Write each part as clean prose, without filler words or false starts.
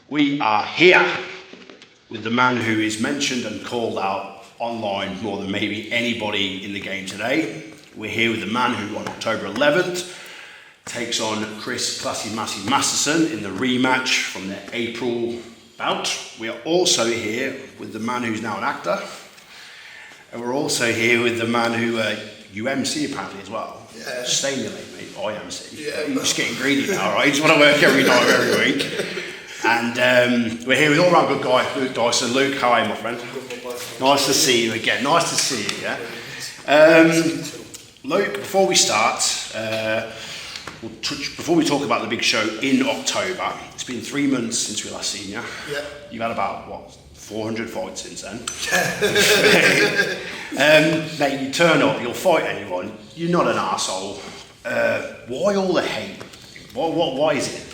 We are here with the man who is mentioned and called out online more than maybe anybody in the game today. We're here with the man who on October 11th takes on Chris Massy Masterson in the rematch from their April bout. We are also here with the man who's now an actor. And we're also here with the man who you MC apparently as well. Yeah. Stay in your lane, mate. I MC. Yeah, You're just getting greedy now, right? You just want to work every night, every week. And we're here with all-round good guy, Luke Dyson. Luke, how are you, my friend? Nice to see you again. Nice to see you, yeah? Luke, before we start, before we talk about the big show in October, it's been 3 months since we last seen you. Yeah. You've had about, what, 400 fights since then? Mate, you turn up, you'll fight anyone, you're not an arsehole. Why all the hate? Why is it?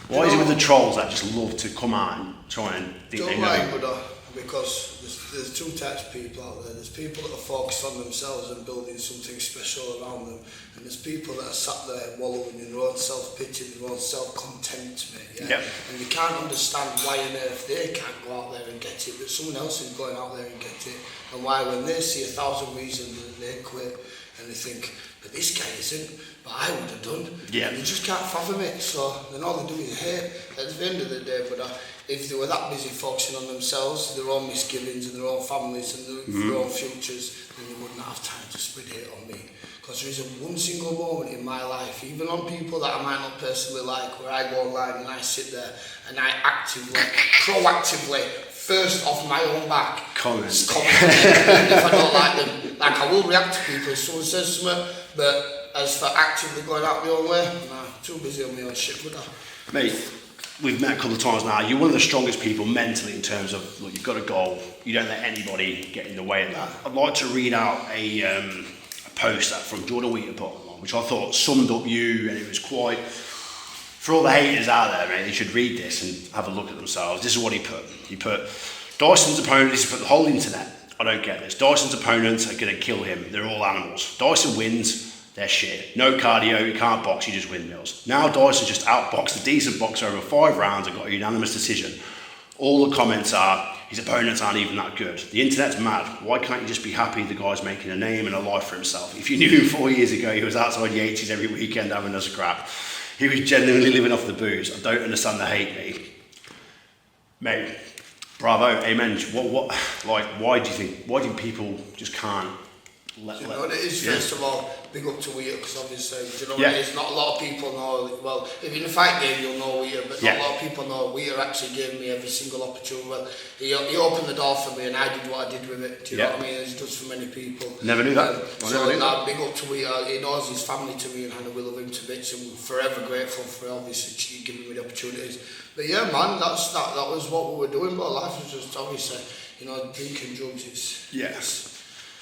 Why is it with the trolls that just love to come out and try and think they know? Because there's two types of people out there. There's people that are focused on themselves and building something special around them, and there's people that are sat there wallowing in their own self-pity, their own self-contempt, mate. Yeah? Yep. And they can't understand why on earth they can't go out there and get it, but someone else is going out there and get it, and why when they see 1,000 reasons that they quit, and they think, but this guy isn't, but I would have done. Yeah. And they just can't fathom it, so then all they do is hate at the end of the day. But if they were that busy focusing on themselves, their own misgivings and their own families and their own futures, then they wouldn't have time to spread hate on me. Because there isn't one single moment in my life, even on people that I might not personally like, where I go online and I sit there and I actively, proactively, first off my own back, comment if I don't like them. Like, I will react to people if someone says something, but as for actively going out my own way, nah, too busy on my own shit, would I? Mate, we've met a couple of times now. You're one of the strongest people mentally in terms of, look, you've got a goal. You don't let anybody get in the way of that. I'd like to read out a post that from Jordan Wheater put on, which I thought summed up you, and it was quite, for all the haters out there, mate, they should read this and have a look at themselves. This is what he put. He put, Dyson's opponent, he's put the whole internet. I don't get this. Dyson's opponents are going to kill him. They're all animals. Dyson wins, they're shit. No cardio, you can't box, you just windmills. Now Dyson just outboxed a decent boxer over 5 rounds and got a unanimous decision. All the comments are, his opponents aren't even that good. The internet's mad. Why can't you just be happy the guy's making a name and a life for himself? If you knew him 4 years ago, he was outside the 80s every weekend having us a crap. He was genuinely living off the booze. I don't understand the hate, mate. Mate, bravo, amen. Why do people just can't let... You know what it is, first of all, big up to Wheater, because obviously, do you know what it is? Not a lot of people know, well, if you're in a fight game, you'll know Wheater, but not a lot of people know Wheater actually gave me every single opportunity. Well, he opened the door for me and I did what I did with it, do you know what I mean? As he does for many people. Never knew that. Big up to Wheater, he knows his family to me and Hannah will love him to bits, and we're forever grateful for obviously giving me the opportunities. But yeah, man, that was what we were doing, but life was just obviously, you know, drinking drugs, it's... Yes.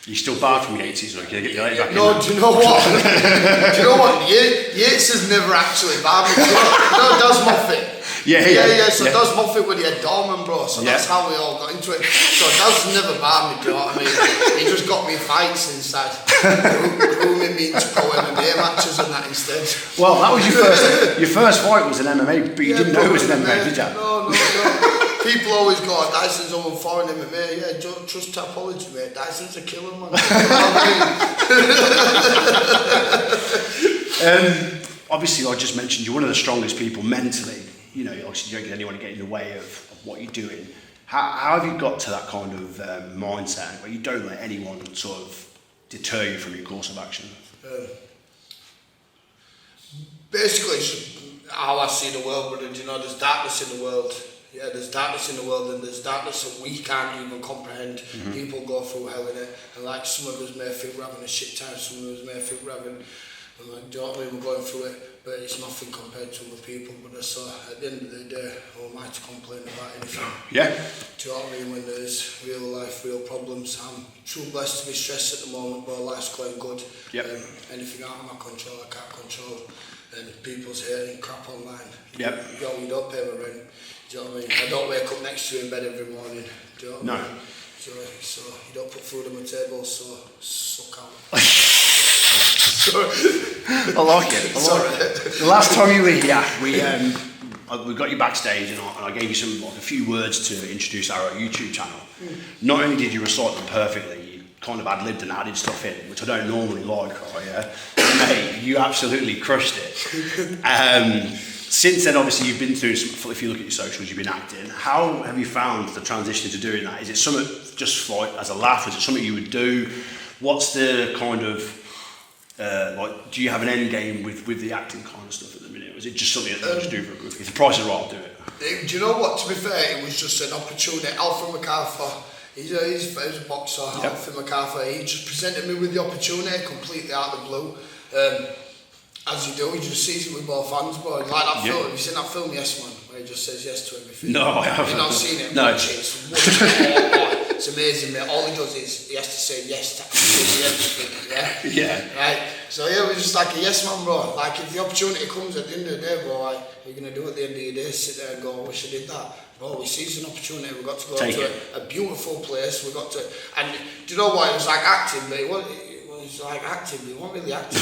You still barred from Yates, or can you get your back in? No, do you know what? Do you know what? Yates has never actually barred me. No, Does Moffat. Yeah. So Does Moffat with your Dorman, bro. So that's how we all got into it. So Does never barred me, do you know what I mean? He just got me fights inside. Grooming me to go MMA matches and that instead. Well, that was your first fight was an MMA, but you didn't know it was an MMA, did you? No. People always go, Dyson's over foreign MMA. Yeah, don't trust typology, mate. Dyson's a killer, man. Obviously, I just mentioned you're one of the strongest people mentally. You know, obviously you don't get anyone to get in the way of what you're doing. How have you got to that kind of mindset where you don't let anyone sort of deter you from your course of action? Basically, it's how I see the world, but you know, there's darkness in the world. Yeah, there's darkness in the world, and there's darkness that we can't even comprehend. People go through hell in it, and like some of us may think we're having a shit time, some of us may think we're having, like, do you know what I mean, we're going through it, but it's nothing compared to other people. But so at the end of the day, who am I to complain about anything? Yeah. Do you know what I mean? When there's real life, real problems, I'm too blessed to be stressed at the moment, but life's quite good. Yep. Anything out of my control, I can't control. And people's hating crap online. Yep. You don't pay my rent. Do you know what I mean? I don't wake up next to you in bed every morning. Do you know what I mean? So you don't put food on my table, so suck out. I like it. The last time you were here, we got you backstage, and I gave you a few words to introduce our YouTube channel. Not only did you recite them perfectly, you kind of ad-libbed and added stuff in, which I don't normally like, right? Yeah, mate, you absolutely crushed it. Since then, obviously, you've been through some, if you look at your socials, you've been acting. How have you found the transition to doing that? Is it something just like as a laugh? Is it something you would do? What's the kind of, like, do you have an end game with the acting kind of stuff at the minute? Or is it just something that you just do for a group? If the price is right, I'll do it. Do you know what, to be fair, it was just an opportunity. Alfred MacArthur, he's a boxer, yep. Alfred MacArthur, he just presented me with the opportunity completely out of the blue. As you do, he just sees it with both hands, bro. Like that film, have you seen that film, Yes Man, where he just says yes to everything? No, I haven't. You've not seen it? No. It's amazing, mate. All he does is he has to say yes to everything, yeah? Right? So yeah, we're just like a yes man, bro. Like if the opportunity comes at the end of the day, bro, like, what are you going to do at the end of the day? Sit there and go, I wish I did that. Bro, we seized an opportunity. We got to go to a beautiful place. We got to, and do you know what? It was like acting, but it was like acting, but it wasn't really acting.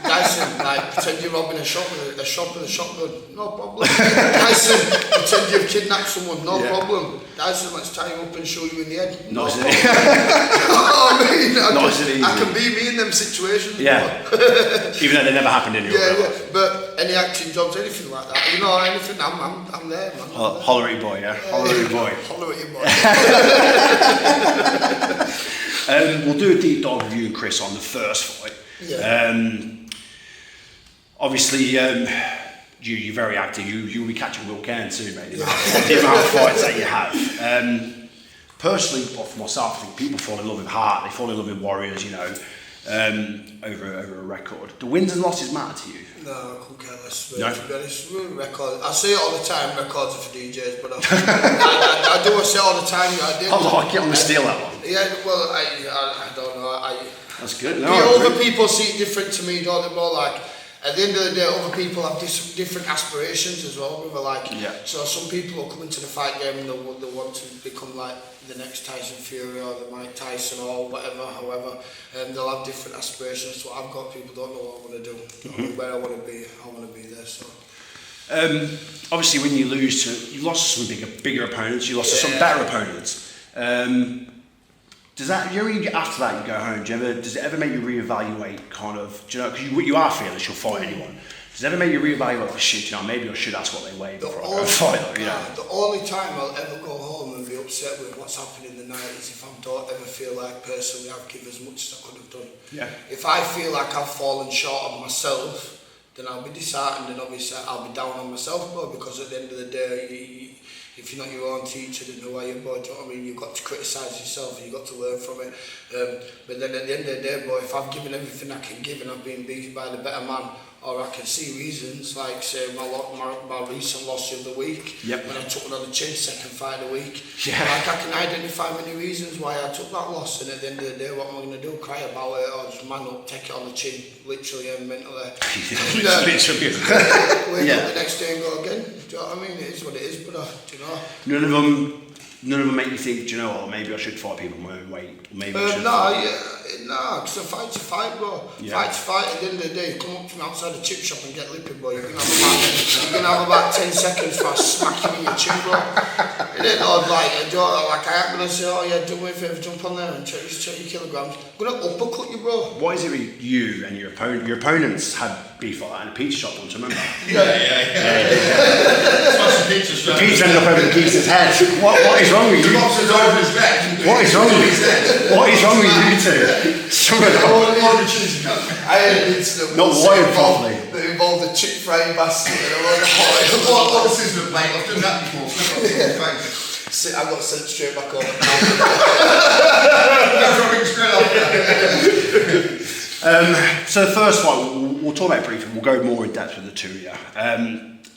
Dyson, like pretend you're robbing a shop with a shotgun, no problem. Dyson, pretend you've kidnapped someone, no problem. Dyson, let's tie you up and show you in the head. Nice and easy. You know what I mean? I can be me in them situations. Yeah. Even though they never happened in your real life. Yeah. But any acting jobs, anything like that, you know, anything, I'm there, man. Holler at your boy, yeah? Holler at your boy. Holler at your boy. We'll do a deep dive with you and Chris on the first fight. Yeah. Obviously, you're very active. You'll be catching Will Cairn soon, mate. The amount of fights that you have. Personally, for myself, I think people fall in love with heart. They fall in love with warriors, you know, over a record. Do wins and losses matter to you? No, I couldn't care less. No? To be honest, record. I say it all the time. Records are for DJs, but I do say it all the time. I like it. I'm gonna steal that one. Yeah, well, I don't know. That's good. No, other people see it different to me, don't they? More like, at the end of the day, other people have different aspirations as well. So some people will come into the fight game and they want to become like the next Tyson Fury or the Mike Tyson or whatever, however, and they'll have different aspirations. So I've got people don't know what I want to do, where I want to be. I want to be there. So. Obviously, when you lose you lost to some bigger opponents. You lost to some better opponents. Does that, after that you go home, does it ever make you reevaluate kind of, do you know, because you are fearless, you'll fight anyone. Does it ever make you reevaluate, like, shit, you know, maybe I should ask what they weigh before I go fight them, you know? The only time I'll ever go home and be upset with what's happened in the night is if I don't ever feel like personally I've given as much as I could have done. Yeah. If I feel like I've fallen short of myself, then I'll be disheartened and obviously I'll be down on myself, bro, because at the end of the day, if you're not your own teacher, then who are you, boy? Do you know what I mean? You've got to criticise yourself and you've got to learn from it. But then at the end of the day, boy, if I've given everything I can give and I've been beaten by the better man, or I can see reasons, like say my recent loss of the week, when I took one on the chin, second fight of the week. Yeah. Like I can identify many reasons why I took that loss, and at the end of the day, what am I going to do? Cry about it, or just man up, take it on the chin, literally and mentally. Literally. Wake up the next day and go again. Do you know what I mean? It is what it is, but do you know? None of them make you think, do you know what, maybe I should fight people my own weight. Maybe I should because a fight's a fight, bro. Yeah. Fight's a fight. At the end of the day, you come up to me outside the chip shop and get lippy, bro. You're going to have about 10 seconds for I smack you in your chin, bro. And then, like I ain't going to say, oh yeah, do me a favour, jump on there and check your kilograms. I'm going to uppercut you, bro. What is it with you and your opponent? Your opponents had beef like that in a pizza shop once, remember? Yeah. The pizza ended up over the geese's head. What is wrong with you? What is wrong with you? What is wrong with you two? I had an incident not wired properly. That involved a chip frying basket and a load of oil. What scissor plate? I've done that before. I got sent straight back home. So the first fight, we'll talk about it briefly. We'll go more in depth with the two of you.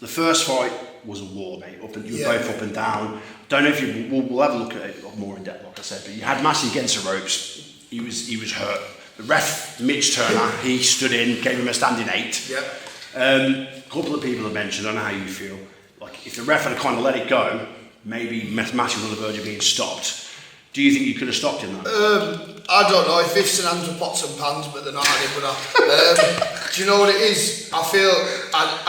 The first fight was a war, mate. You were both up and down. Don't know if we'll have a look at it more in depth, like I said. But you had Massy against the ropes. He was hurt. The ref, Mitch Turner, he stood in, gave him a standing 8. Yep. A couple of people have mentioned, I don't know how you feel, like if the ref had kind of let it go, maybe Massy was on the verge of being stopped. Do you think you could have stopped him? I don't know if ifs and ands were pots and pans, but they're not any. But do you know what it is? I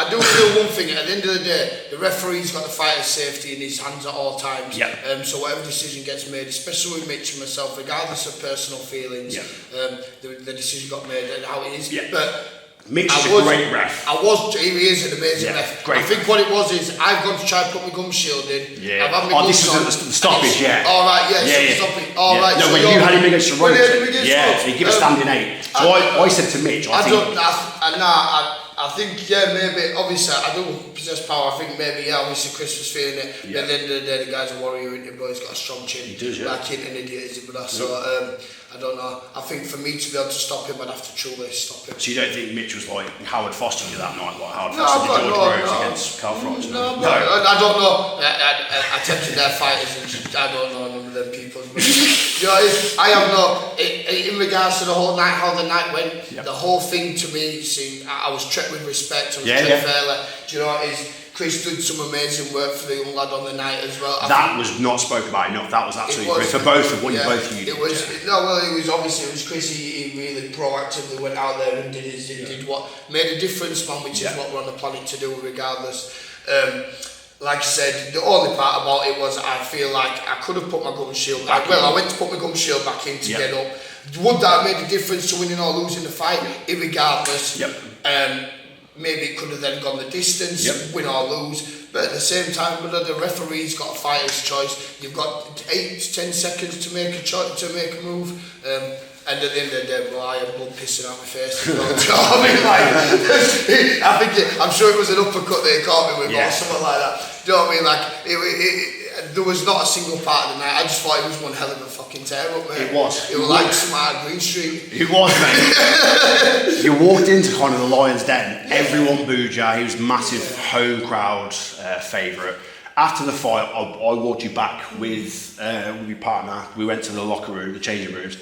do feel one thing. At the end of the day, the referee's got the fighter's safety in his hands at all times. Yeah. So whatever decision gets made, especially with Mitch and myself, regardless of personal feelings, the decision got made and how it is. Yeah. But Mitch is a great ref. He is an amazing ref. Great. I think what it was is I've gone to try and put my gum shield in. Yeah. I've had my This gloves was on, the stoppage, yeah. All right, yeah. Yeah. Stopping. All right. No, So when you had him against the ropes. ropes. He gave a standing 8. So I said to Mitch, I think, maybe, obviously, I do possess power. I think maybe, obviously, Chris was feeling it. Yeah. But at the end of the day, the guy's a warrior, isn't he, bro? He's got a strong chin. He does, yeah. Like, he ain't an idiot, is he, but so, I don't know. I think for me to be able to stop him, I'd have to truly stop him. So you don't think Mitch was like Howard Foster did that night, like Howard No, Foster I've did got George no, Rose no. against Carl Frost? No, I don't know. I tend to their fighters, and I don't know none of them people. But, you know, I have no. In regards to the whole night, how the night went, the whole thing to me seemed. I was treated with respect. I was treated fairly. Do you know what it is? Chris did some amazing work for the young lad on the night as well. That was not spoken about enough. That was absolutely great for both of what you both did. It was it was Chris. He really proactively went out there and did what made a difference, man. Which is what we're on the planet to do, regardless. Like I said, the only part about it was I feel like I could have put my gum shield back. I went to put my gum shield back in to get up. Would that have made a difference to winning or losing the fight? Irregardless. Maybe it could have then gone the distance, win or lose. But at the same time, the referee's got a fighter's choice. You've got 8 to 10 seconds to make a move. And at the end of the day, well, I had blood pissing out my face as well. Do you know what I mean? I'm sure it was an uppercut that he caught me with or something like that. Do you know what I mean? Like, there was not a single part of the night. I just thought it was one hell of a fucking tear up, mate. It was. It was like some out of Green Street. It was, mate. You walked into kind of the Lion's Den. Everyone booed you. He was massive home crowd favourite. After the fight, I walked you back with your partner. We went to the locker room, the changing rooms.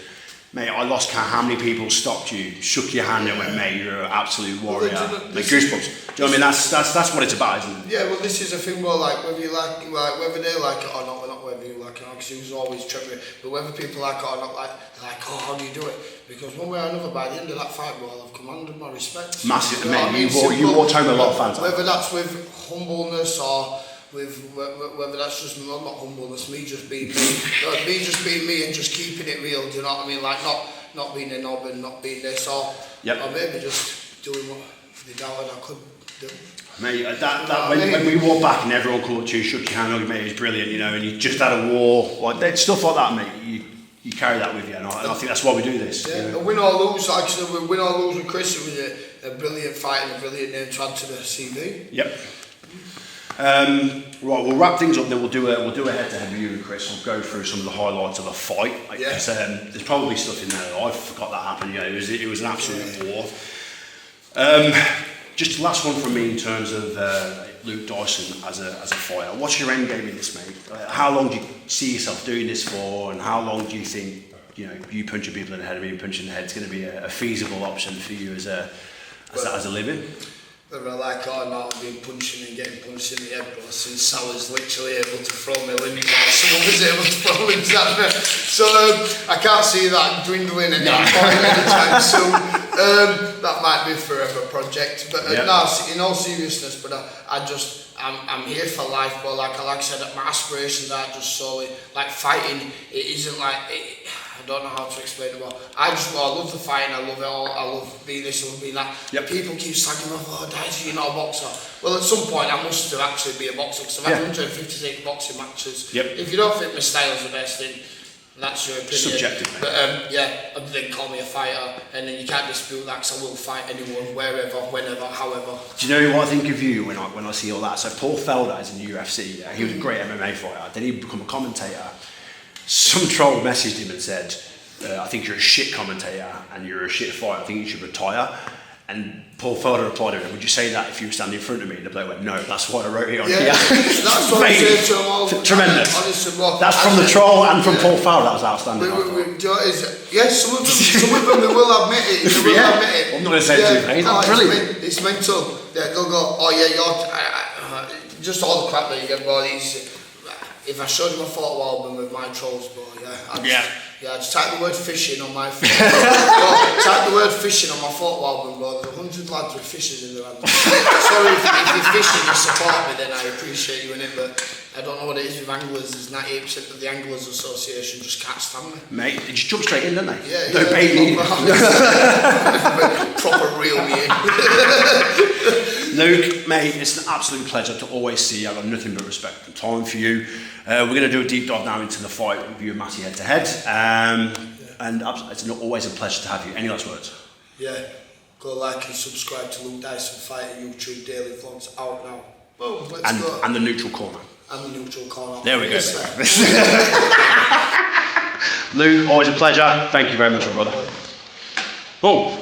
Mate, I lost count how many people stopped you, shook your hand and went, mate, you're an absolute warrior. Like goosebumps. Do you know what I mean? That's what it's about, isn't it? Yeah, well, this is a thing where, like, whether you like whether they like it or not, well, not whether you like it or not, because he was always tripping, but whether people like it or not, like, oh, how do you do it? Because one way or another, by the end of that fight, well, I've commanded my respect. Massive, you know mate. You walked home a lot of fans. Whether that's with humbleness or whether that's just not humbleness, me just being me and just keeping it real. Do you know what I mean? Like not being a knob and not being this, or maybe just doing what they doubted I could do. Mate, when we walked back and everyone called you, shook your hand, mate, it was brilliant, you know, and you just had a war, like stuff like that, mate. You carry that with you, and I think that's why we do this. Yeah, you know? win or lose, actually, win or lose with Chris, it was a brilliant fight and a brilliant name to add to the CV. Yep. Right, we'll wrap things up. Then we'll do a head-to-head with you and Chris. We'll go through some of the highlights of the fight. There's probably stuff in there that I forgot that happened. You know, it was an absolute war. Just the last one from me in terms of Luke Dyson as a fighter. What's your end game in this, mate? How long do you see yourself doing this for, and how long do you think you punching people in the head, and me punching in the head is going to be a feasible option for you as a living? Whether I like it or not, I've been punching and getting punched in the head, bro, since I was literally able to throw my limit while someone was able to throw limbs at me. So I can't see that dwindling at any point anytime soon. That might be a forever project. But no, in all seriousness, but I'm here for life, but like I said, my aspirations are just solely like fighting. It isn't like I don't know how to explain it well. I love the fighting, I love it all, I love being this, I love being that. People keep slagging me off, oh Dyson, you're not a boxer. Well, at some point I must have actually be a boxer, because I've had 156 boxing matches. If you don't think my style's the best, then that's your opinion. Subjective, mate. But then call me a fighter, and then you can't dispute that, because I will fight anyone, wherever, whenever, however. Do you know what I think of you when I see all that? So Paul Felder is in the UFC, he was a great MMA fighter, then he become a commentator. Some troll messaged him and said, I think you're a shit commentator and you're a shit fighter, I think you should retire. And Paul Felder replied to him, would you say that if you were standing in front of me? And the bloke went, no, that's why I wrote it on here. That's what I said to him all. Tremendous. Honestly, well, that's from the troll and from Paul Felder, that was outstanding. Yes, some of them they will admit it. They will admit it. I'm not going to say it to you, that's brilliant. It's mental. They'll go, oh yeah, you're just all the crap that you get, well, if I showed you my photo album with my trolls, bro, I'd just type the word fishing on my phone. Type the word fishing on my photo album, bro. There's 100 lads with fishes in their hands. Sorry if you're fishing, you support me, then I appreciate you in it, but I don't know what it is with anglers. There's 98% of the Anglers Association just can't stand me. Mate, they just jump straight in, don't they? Yeah, no bait needed. Proper reel me in. Luke, mate, it's an absolute pleasure to always see you. I've got nothing but respect and time for you. We're going to do a deep dive now into the fight with you and Massy head to head. And it's always a pleasure to have you. Any last words? Yeah, go like and subscribe to Luke Dyson Fighter YouTube daily vlogs out now. Boom, let's go. And the neutral corner. And the neutral corner. There we go. Luke, always a pleasure. Thank you very much, my brother. Oh.